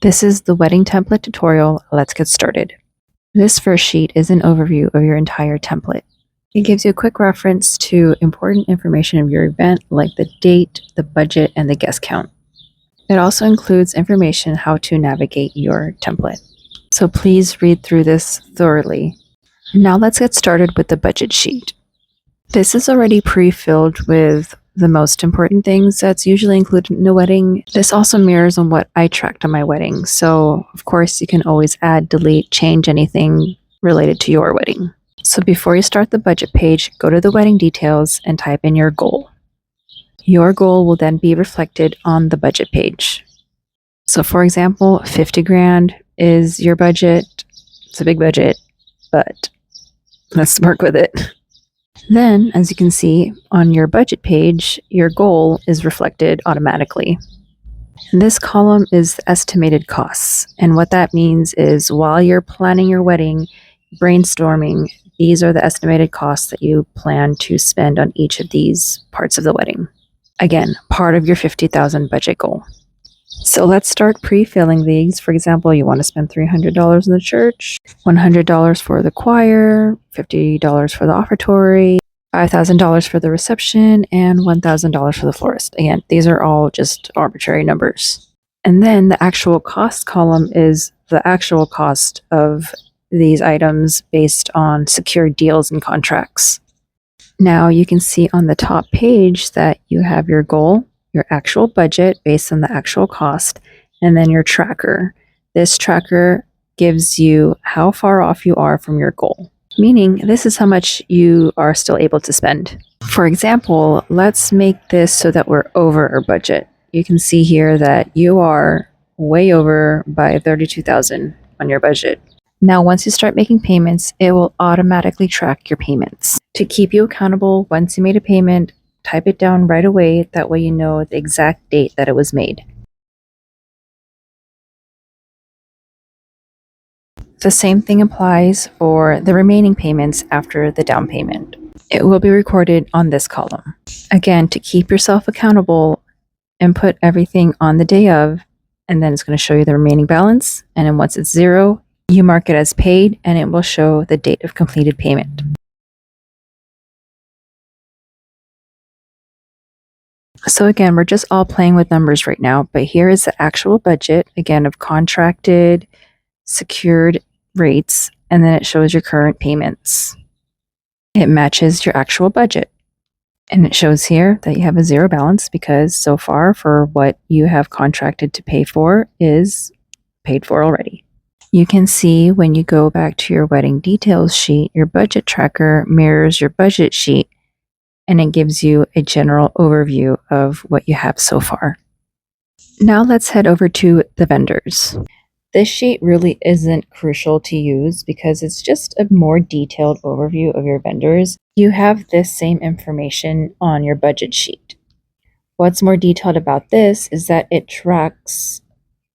This is the wedding template tutorial. Let's get started. This first sheet is an overview of your entire template. It gives you a quick reference to important information of your event, like the date, the budget, and the guest count. It also includes information how to navigate your template. So please read through this thoroughly. Now let's get started with the budget sheet. This is already pre-filled with the most important things that's usually included in a wedding. This also mirrors on what I tracked on my wedding. So of course you can always add, delete, change anything related to your wedding. So before you start the budget page, go to the wedding details and type in your goal. Your goal will then be reflected on the budget page. So for example, 50 grand is your budget. It's a big budget, but let's work with it. Then, as you can see on your budget page, your goal is reflected automatically. And this column is estimated costs. And what that means is while you're planning your wedding, brainstorming, these are the estimated costs that you plan to spend on each of these parts of the wedding. Again, part of your $50,000 budget goal. So let's start pre-filling these. For example, you want to spend $300 in the church, $100 for the choir, $50 for the offertory, $5,000 for the reception, and $1,000 for the florist. Again, these are all just arbitrary numbers. And then the actual cost column is the actual cost of these items based on secured deals and contracts. Now you can see on the top page that you have your goal, your actual budget based on the actual cost, and then your tracker. This tracker gives you how far off you are from your goal, meaning this is how much you are still able to spend. For example, let's make this so that we're over our budget. You can see here that you are way over by $32,000 on your budget. Now, once you start making payments, it will automatically track your payments. To keep you accountable, once you made a payment, type it down right away. That way you know the exact date that it was made. The same thing applies for the remaining payments after the down payment. It will be recorded on this column. Again, to keep yourself accountable, input everything on the day of, and then it's going to show you the remaining balance. And then once it's zero, you mark it as paid, and it will show the date of completed payment. So again, we're just all playing with numbers right now, but here is the actual budget, again, of contracted, secured rates, and then it shows your current payments. It matches your actual budget. And it shows here that you have a zero balance because so far for what you have contracted to pay for is paid for already. You can see when you go back to your wedding details sheet, your budget tracker mirrors your budget sheet, and it gives you a general overview of what you have so far. Now let's head over to the vendors. This sheet really isn't crucial to use because it's just a more detailed overview of your vendors. You have this same information on your budget sheet. What's more detailed about this is that it tracks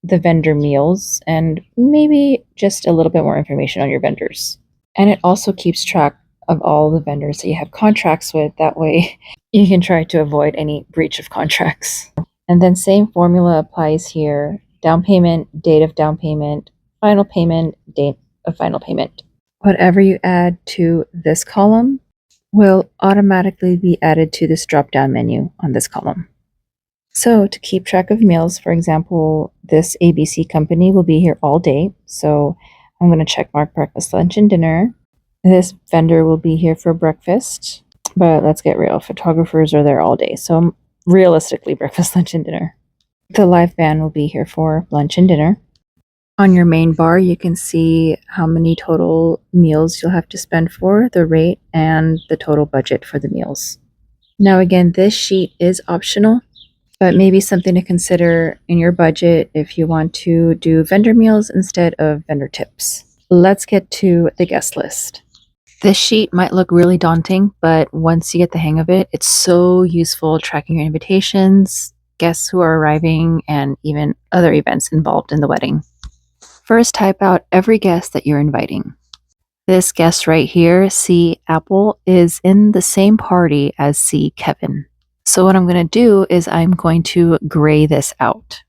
the vendor meals and maybe just a little bit more information on your vendors. And it also keeps track of all the vendors that you have contracts with. That way you can try to avoid any breach of contracts. And then same formula applies here. Down payment, date of down payment, final payment, date of final payment. Whatever you add to this column will automatically be added to this drop-down menu on this column. So to keep track of meals, for example, this ABC company will be here all day. So I'm going to check mark breakfast, lunch, and dinner. This vendor will be here for breakfast, but let's get real. Photographers are there all day. So realistically, breakfast, lunch, and dinner. The live band will be here for lunch and dinner. On your main bar, you can see how many total meals you'll have to spend for, the rate, and the total budget for the meals. Now again, this sheet is optional, but maybe something to consider in your budget if you want to do vendor meals instead of vendor tips. Let's get to the guest list. This sheet might look really daunting, but once you get the hang of it, it's so useful tracking your invitations, guests who are arriving, and even other events involved in the wedding. First, type out every guest that you're inviting. This guest right here, C. Apple, is in the same party as C. Kevin. So what I'm going to do is I'm going to gray this out.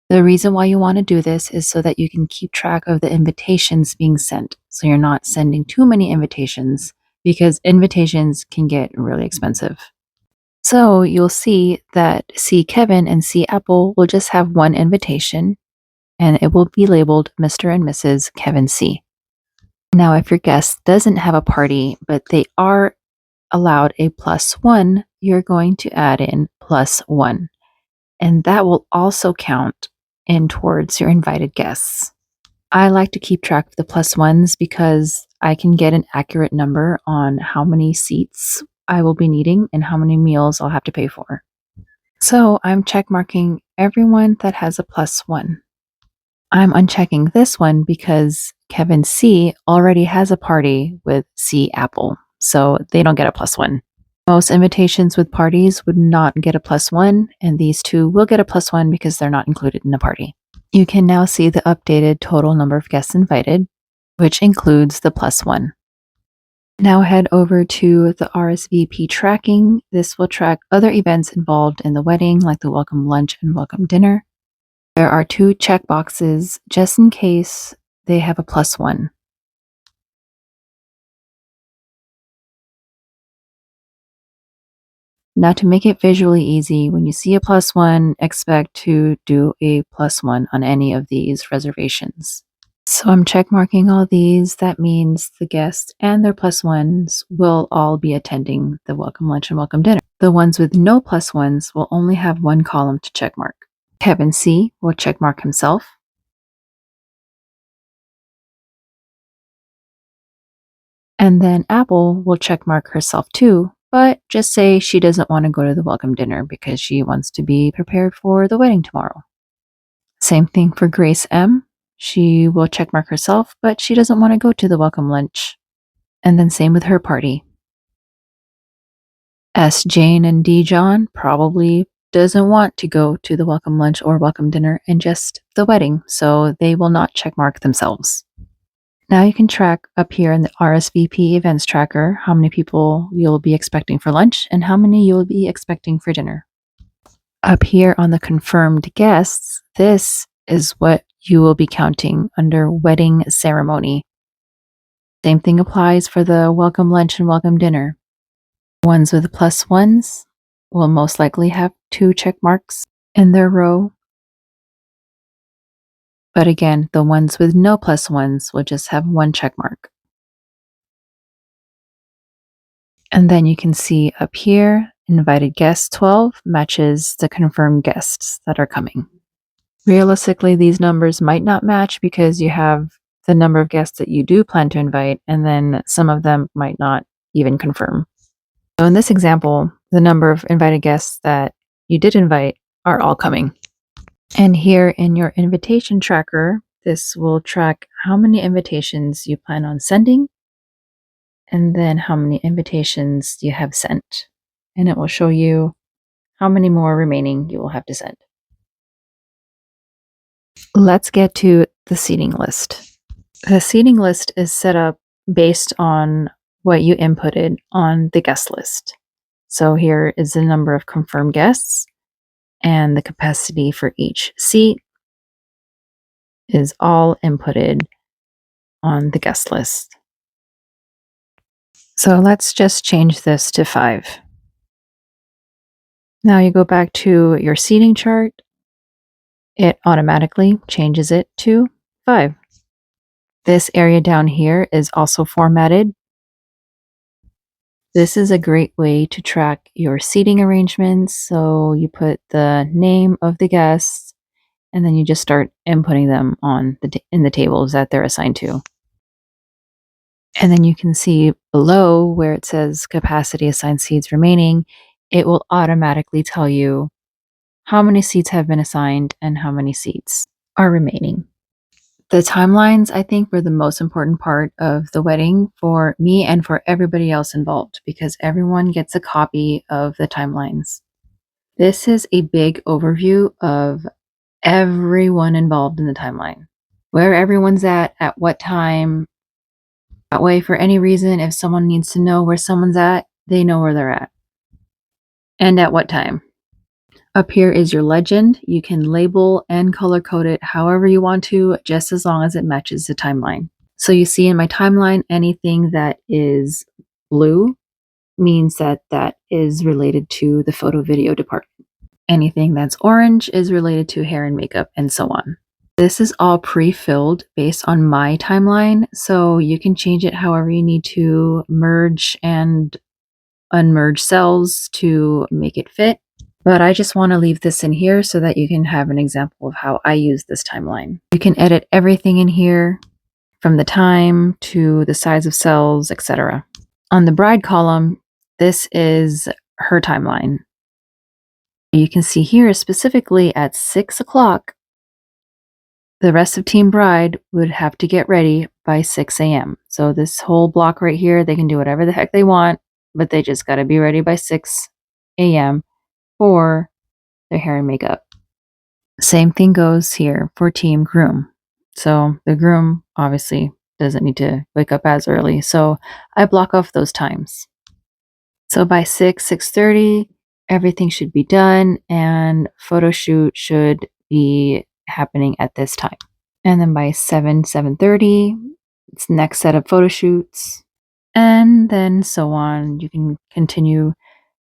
The reason why you want to do this is so that you can keep track of the invitations being sent. So you're not sending too many invitations because invitations can get really expensive. So you'll see that C. Kevin and C. Apple will just have one invitation and it will be labeled Mr. and Mrs. Kevin C. Now, if your guest doesn't have a party, but they are allowed a +1, you're going to add in +1. And that will also count in towards your invited guests. I like to keep track of the +1s because I can get an accurate number on how many seats I will be needing and how many meals I'll have to pay for. So I'm check marking everyone that has a +1. I'm unchecking this one because Kevin C already has a party with C Apple, so they don't get a +1. Most invitations with parties would not get a +1, and these two will get a +1 because they're not included in the party. You can now see the updated total number of guests invited, which includes the +1. Now head over to the RSVP tracking. This will track other events involved in the wedding, like the welcome lunch and welcome dinner. There are 2 check boxes just in case they have a +1. Now, to make it visually easy, when you see a +1, expect to do a +1 on any of these reservations. So I'm check marking all these. That means the guests and their +1s will all be attending the welcome lunch and welcome dinner. The ones with no +1s will only have one column to check mark. Kevin C will check mark himself. And then Apple will check mark herself too, but just say she doesn't want to go to the welcome dinner because she wants to be prepared for the wedding tomorrow. Same thing for Grace M. She will check mark herself, but she doesn't want to go to the welcome lunch. And then same with her party. S. Jane and D. John probably doesn't want to go to the welcome lunch or welcome dinner and just the wedding, so they will not check mark themselves. Now you can track up here in the RSVP events tracker how many people you'll be expecting for lunch and how many you'll be expecting for dinner. Up here on the confirmed guests, this is what you will be counting under wedding ceremony. Same thing applies for the welcome lunch and welcome dinner. Ones with +1s will most likely have 2 check marks in their row. But again, the ones with no +1s will just have 1 check mark. And then you can see up here, invited guests 12 matches the confirmed guests that are coming. Realistically, these numbers might not match because you have the number of guests that you do plan to invite, and then some of them might not even confirm. So in this example, the number of invited guests that you did invite are all coming. And here in your invitation tracker, this will track how many invitations you plan on sending and then how many invitations you have sent. And it will show you how many more remaining you will have to send. Let's get to the seating list. The seating list is set up based on what you inputted on the guest list. So here is the number of confirmed guests and the capacity for each seat is all inputted on the guest list. So let's just change this to 5. Now you go back to your seating chart. It automatically changes it to 5. This area down here is also formatted. This is a great way to track your seating arrangements. So you put the name of the guests and then you just start inputting them on in the tables that they're assigned to. And then you can see below where it says capacity assigned seats remaining, it will automatically tell you how many seats have been assigned and how many seats are remaining. The timelines, I think, were the most important part of the wedding for me and for everybody else involved because everyone gets a copy of the timelines. This is a big overview of everyone involved in the timeline, where everyone's at what time. That way, for any reason, if someone needs to know where someone's at, they know where they're at and at what time. Up here is your legend. You can label and color code it however you want to, just as long as it matches the timeline. So you see in my timeline, anything that is blue means that that is related to the photo video department. Anything that's orange is related to hair and makeup, and so on. This is all pre-filled based on my timeline, so you can change it however you need to, merge and unmerge cells to make it fit. But I just want to leave this in here so that you can have an example of how I use this timeline. You can edit everything in here, from the time to the size of cells, etc. On the bride column, this is her timeline. You can see here specifically at 6 o'clock, the rest of Team Bride would have to get ready by 6 a.m. So this whole block right here, they can do whatever the heck they want, but they just got to be ready by 6 a.m. for their hair and makeup. Same thing goes here for Team Groom. So the groom obviously doesn't need to wake up as early, so I block off those times. So by 6:30, everything should be done and photo shoot should be happening at this time. And then by 7:30, it's next set of photo shoots, and then so on. You can continue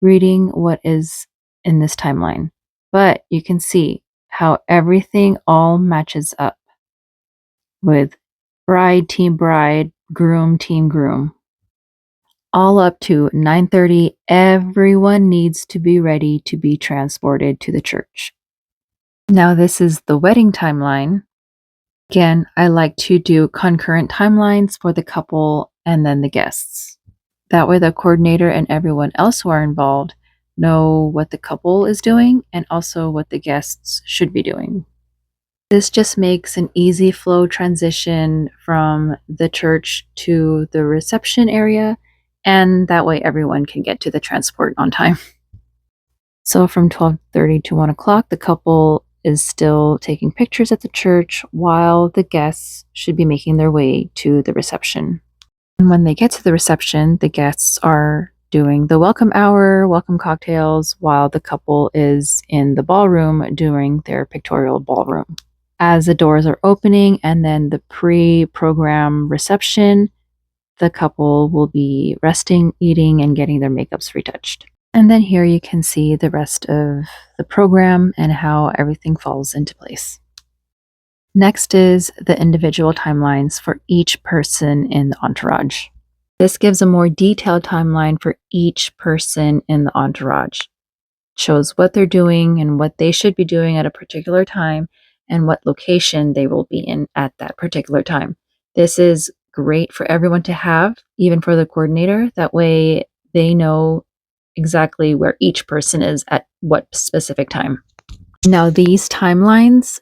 reading what is in this timeline. But you can see how everything all matches up with Team Bride, Team Groom. All up to 9:30, everyone needs to be ready to be transported to the church. Now this is the wedding timeline. Again, I like to do concurrent timelines for the couple and then the guests. That way the coordinator and everyone else who are involved know what the couple is doing and also what the guests should be doing. This just makes an easy flow transition from the church to the reception area, and that way everyone can get to the transport on time. So from 12:30 to 1 o'clock, the couple is still taking pictures at the church while the guests should be making their way to the reception. And when they get to the reception, the guests are doing the welcome hour, welcome cocktails, while the couple is in the ballroom doing their pictorial ballroom. As the doors are opening and then the pre-program reception, the couple will be resting, eating, and getting their makeups retouched. And then here you can see the rest of the program and how everything falls into place. Next is the individual timelines for each person in the entourage. This gives a more detailed timeline for each person in the entourage. It shows what they're doing and what they should be doing at a particular time and what location they will be in at that particular time. This is great for everyone to have, even for the coordinator. That way they know exactly where each person is at what specific time. Now these timelines,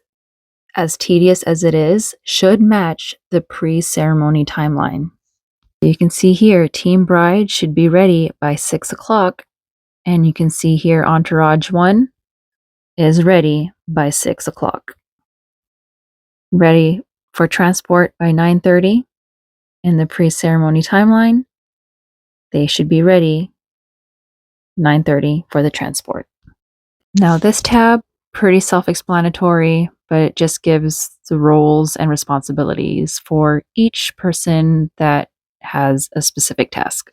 as tedious as it is, should match the pre-ceremony timeline. You can see here, Team Bride should be ready by 6 o'clock, and you can see here Entourage 1 is ready by 6 o'clock. Ready for transport by 9:30. In the pre-ceremony timeline, they should be ready 9:30 for the transport. Now this tab, pretty self-explanatory, but it just gives the roles and responsibilities for each person that has a specific task.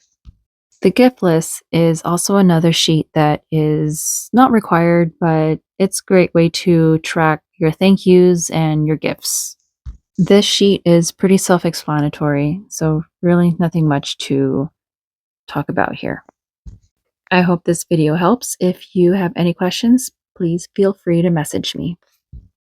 The gift list is also another sheet that is not required, but it's a great way to track your thank yous and your gifts. This sheet is pretty self-explanatory, so really nothing much to talk about here. I hope this video helps. If you have any questions, please feel free to message me.